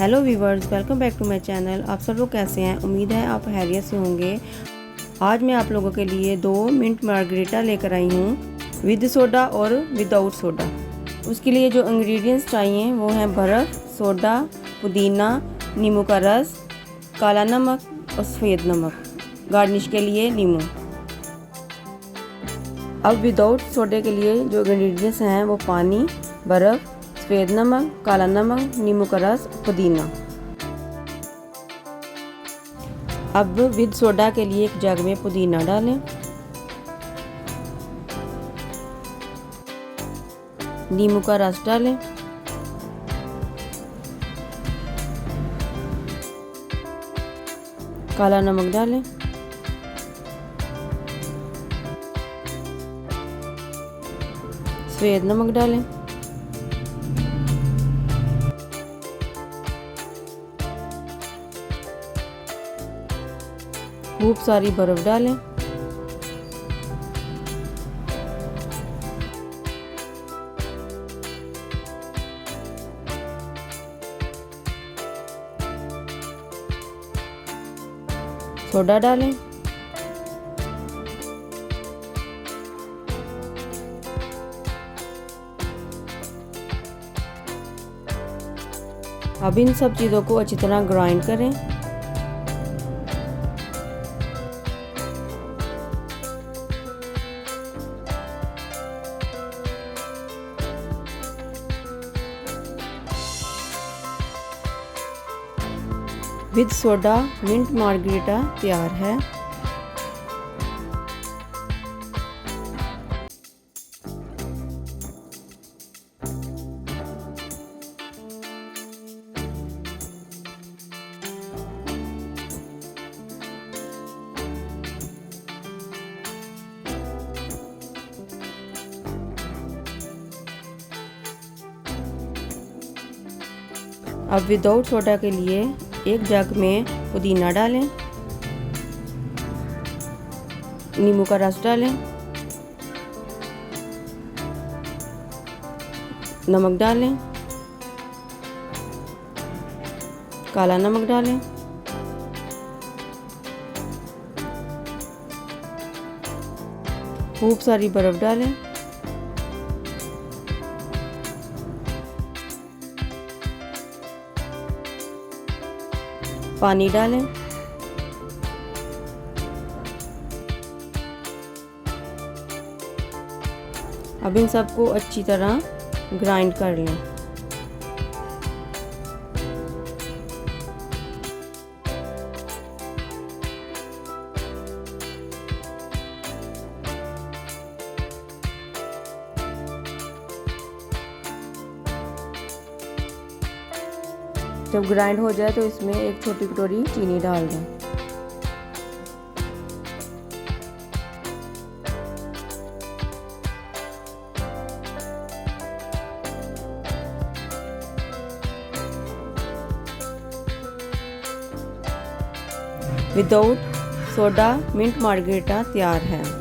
Hello viewers, welcome back to my channel. आप सब लोग कैसे हैं? उम्मीद है आप खैरियत से होंगे। आज मैं आप लोगों के लिए 2 मिंट मार्गरीटा लेकर आई हूँ, विद सोडा और विदाउट सोडा। उसके लिए जो इंग्रेडिएंट्स चाहिए वो हैं बर्फ़, सोडा, पुदीना, नींबू का रस, काला नमक और सफ़ेद नमक, गार्निश के लिए नींबू। अब विदाउट सोडे के लिए जो इंग्रेडिएंट्स हैं वो पानी, बर्फ़, सफ़ेद नमक, काला नमक, नींबू का रस, पुदीना। अब विद सोडा के लिए एक जग में पुदीना डालें, नींबू का रस डालें, काला नमक डालें, सफ़ेद नमक डालें, खूब सारी बर्फ़ डालें, सोडा डालें, अब इन सब चीज़ों को अच्छी तरह ग्राइंड करें। विद सोडा मिंट मार्गरीटा तैयार है। अब विदाउट सोडा के लिए एक जग में पुदीना डालें, नींबू का रस डालें, नमक डालें, काला नमक डालें, खूब सारी बर्फ़ डालें, पानी डालें, अब इन सबको अच्छी तरह ग्राइंड कर लें। जब ग्राइंड हो जाए तो इसमें एक छोटी कटोरी चीनी डाल दें। विदाउट सोडा मिंट मार्गरीटा तैयार है।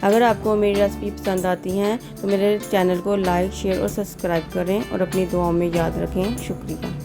अगर आपको मेरी रेसिपी पसंद आती हैं तो मेरे चैनल को लाइक, शेयर और सब्सक्राइब करें और अपनी दुआओं में याद रखें। शुक्रिया।